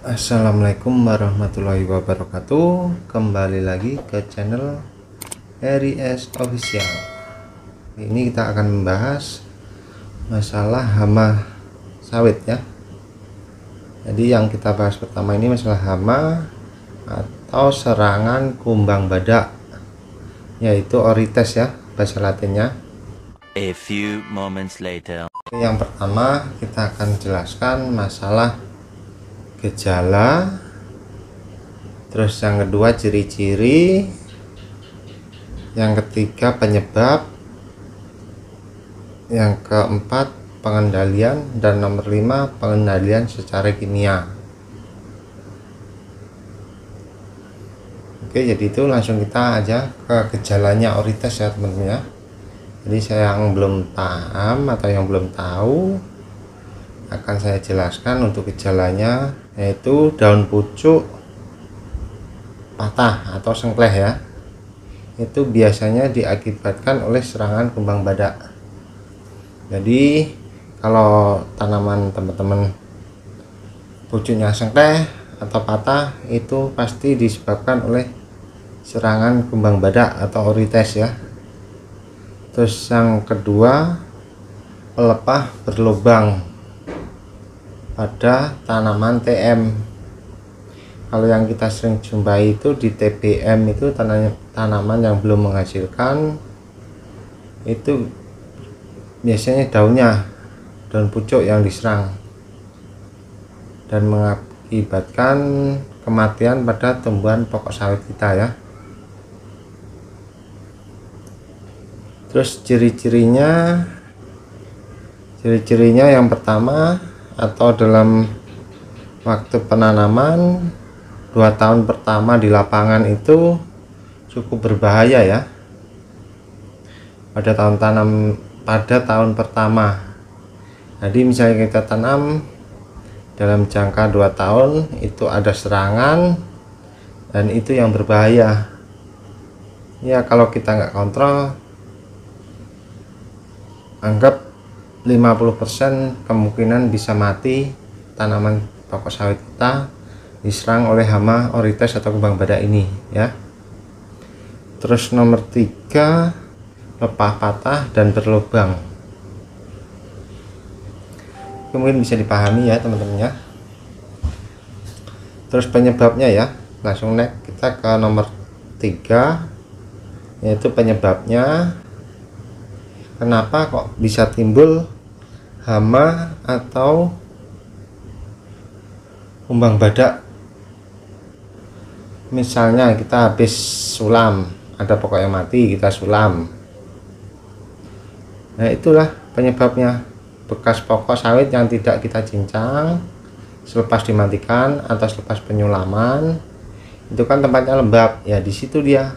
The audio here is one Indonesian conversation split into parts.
Assalamualaikum warahmatullahi wabarakatuh. Kembali lagi ke channel RIS Official. Ini kita akan membahas masalah hama sawit ya. Jadi yang kita bahas pertama ini masalah hama atau serangan kumbang badak, yaitu Orites ya bahasa latinnya. A few moments later. Yang pertama kita akan jelaskan masalah gejala, terus yang kedua ciri-ciri, yang ketiga penyebab, yang keempat pengendalian, dan nomor 5 pengendalian secara kimia. Oke, jadi itu langsung kita aja ke gejalanya Orites ya teman-teman ya. Jadi saya yang belum paham atau yang belum tahu akan saya jelaskan untuk gejalanya, yaitu daun pucuk patah atau sengkleh ya. Itu biasanya diakibatkan oleh serangan kumbang badak. Jadi kalau tanaman teman-teman pucuknya sengkleh atau patah, itu pasti disebabkan oleh serangan kumbang badak atau Orites ya. Terus yang kedua, pelepah berlubang pada tanaman TM. Kalau yang kita sering jumpai itu di TBM, itu tanaman yang belum menghasilkan, itu biasanya daun pucuk yang diserang dan mengakibatkan kematian pada tumbuhan pokok sawit kita ya. Terus ciri-cirinya yang pertama, atau dalam waktu penanaman 2 tahun pertama di lapangan itu cukup berbahaya ya pada tahun pertama. Jadi misalnya kita tanam dalam jangka 2 tahun itu ada serangan, dan itu yang berbahaya ya. Kalau kita nggak kontrol, anggap 50% kemungkinan bisa mati tanaman pokok sawit kita diserang oleh hama Orites atau kumbang badak ini ya. Terus nomor 3, lepah patah dan berlubang. Mungkin bisa dipahami ya teman-teman ya. Terus penyebabnya ya, langsung next kita ke nomor 3, yaitu penyebabnya. Kenapa kok bisa timbul hama atau kumbang badak? Misalnya kita habis sulam, ada pokok yang mati, kita sulam. Nah itulah penyebabnya. Bekas pokok sawit yang tidak kita cincang selepas dimatikan atau selepas penyulaman, itu kan tempatnya lembab ya, di situ dia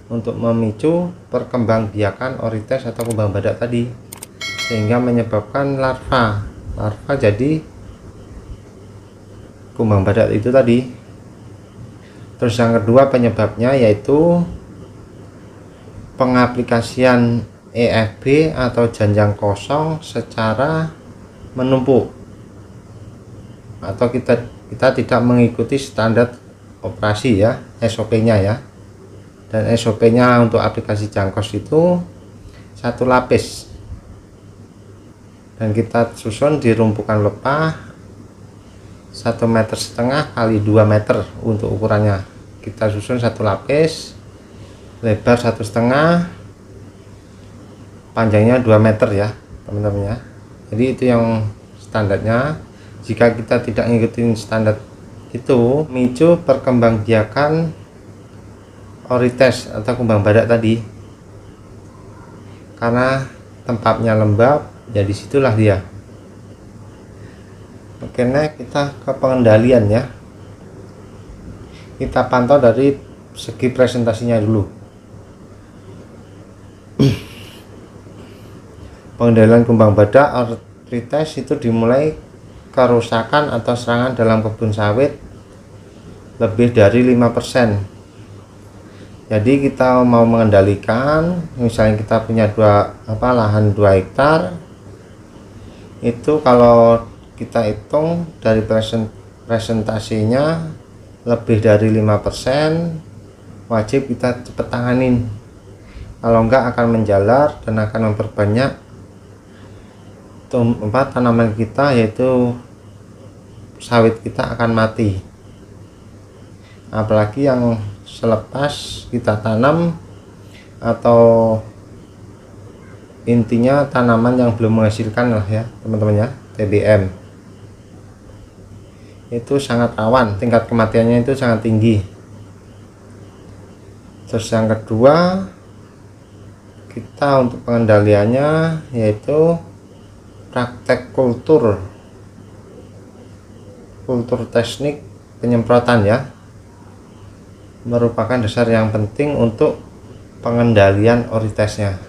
untuk memicu perkembangbiakan Orites atau kumbang badak tadi, sehingga menyebabkan larva jadi kumbang badak itu tadi. Terus yang kedua penyebabnya yaitu pengaplikasian EFB atau janjang kosong secara menumpuk, atau kita tidak mengikuti standar operasi ya, SOP-nya ya. Dan SOP-nya untuk aplikasi jangkos itu 1 lapis, dan kita susun di rumpukan lepah 1,5 meter kali 2 meter untuk ukurannya. Kita susun 1 lapis, lebar 1,5, panjangnya 2 meter ya teman-teman ya. Jadi itu yang standarnya. Jika kita tidak ngikutin standar itu, memicu perkembangbiakan Orites atau kumbang badak tadi, karena tempatnya lembab ya, disitulah dia. Oke, next kita ke pengendalian ya. Kita pantau dari segi presentasinya dulu. Pengendalian kumbang badak Orites itu dimulai kerusakan atau serangan dalam kebun sawit lebih dari 5%. Jadi kita mau mengendalikan, misalnya kita punya lahan 2 hektar, itu kalau kita hitung dari presentasinya lebih dari 5%, wajib kita cepet tanganin. Kalau enggak akan menjalar dan akan memperbanyak tanaman kita, yaitu sawit kita akan mati. Apalagi yang selepas kita tanam, atau intinya tanaman yang belum menghasilkan lah ya teman-teman ya, TBM itu sangat rawan, tingkat kematiannya itu sangat tinggi. Terus yang kedua, kita untuk pengendaliannya yaitu praktek kultur teknik penyemprotan ya, merupakan dasar yang penting untuk pengendalian oritesnya.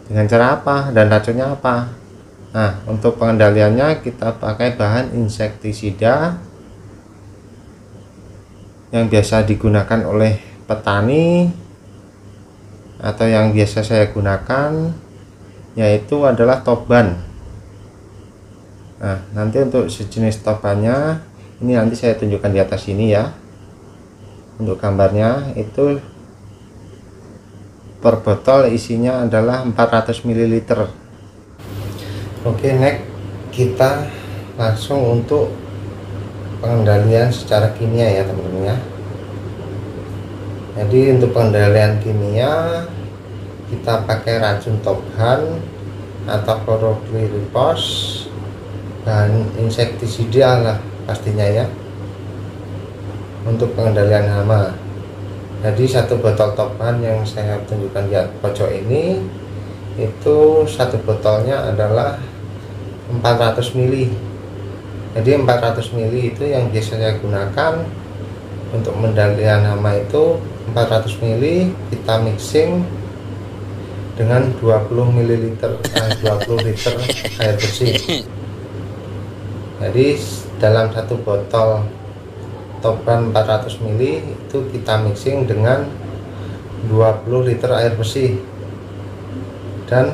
Dengan cara apa dan racunnya apa? Nah, untuk pengendaliannya kita pakai bahan insektisida yang biasa digunakan oleh petani atau yang biasa saya gunakan, yaitu adalah toban. Nah, nanti untuk sejenis tobannya ini nanti saya tunjukkan di atas ini ya. Untuk gambarnya itu per botol isinya adalah 400 ml. Oke, next kita langsung untuk pengendalian secara kimia ya teman-teman ya. Jadi untuk pengendalian kimia kita pakai racun toban atau chlorpyrifos dan insektisida lah pastinya ya, untuk pengendalian hama. Jadi satu botol toban yang saya tunjukkan di pojok ini itu satu botolnya adalah 400 ml. Jadi 400 ml itu yang biasa saya gunakan untuk pengendalian hama itu 400 ml kita mixing dengan 20 ml 20 liter air bersih. Jadi dalam satu botol toban 400 ml itu kita mixing dengan 20 liter air bersih. Dan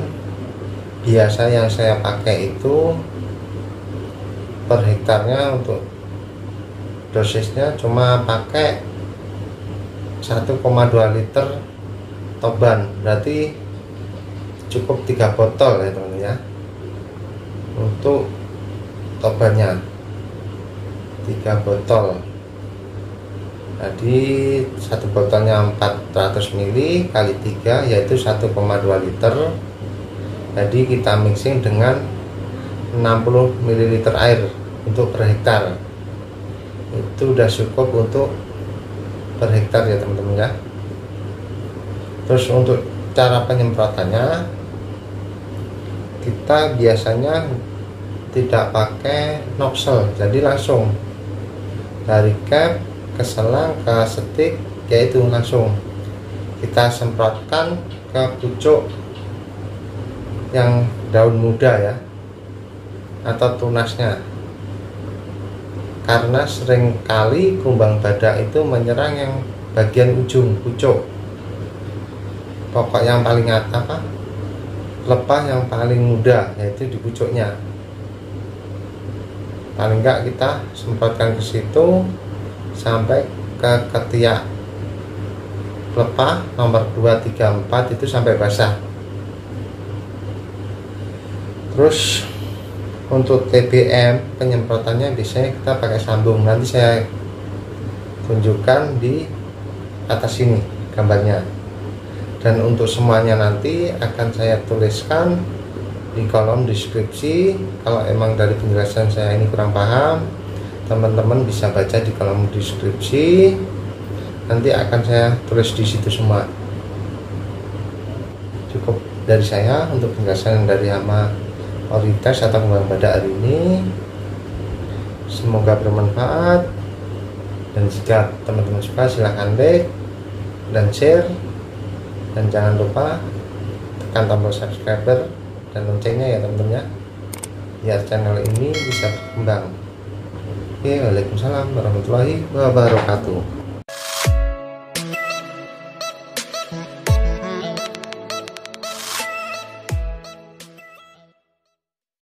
biasa yang saya pakai itu per hektarnya untuk dosisnya cuma pakai 1,2 liter toban, berarti cukup 3 botol ya teman-teman ya. Untuk tobannya 3 botol, jadi satu botolnya 400 ml kali 3 yaitu 1,2 liter. Jadi kita mixing dengan 60 ml air untuk per hektar. Itu udah cukup untuk per hektar ya teman-teman ya. Terus untuk cara penyemprotannya, kita biasanya tidak pakai nozzle, jadi langsung dari cap ke selang ke setik, yaitu langsung kita semprotkan ke pucuk yang daun muda ya, atau tunasnya, karena seringkali kumbang badak itu menyerang yang bagian ujung pucuk, pokok yang paling atas pelepah yang paling muda, yaitu di pucuknya. Paling enggak kita semprotkan ke situ sampai ke ketiak pelepah nomor 2, 3, 4 itu sampai basah. Terus untuk TBM penyemprotannya biasanya kita pakai sambung, nanti saya tunjukkan di atas ini gambarnya. Dan untuk semuanya nanti akan saya tuliskan di kolom deskripsi. Kalau emang dari penjelasan saya ini kurang paham, teman-teman bisa baca di kolom deskripsi, nanti akan saya tulis di situ semua. Cukup dari saya untuk penjelasan dari hama orites atau kumbang badak hari ini. Semoga bermanfaat, dan jika teman-teman suka silahkan like dan share, dan jangan lupa tekan tombol subscriber dan loncengnya ya teman-teman ya, biar channel ini bisa berkembang. Oke, waalaikumsalam warahmatullahi wabarakatuh.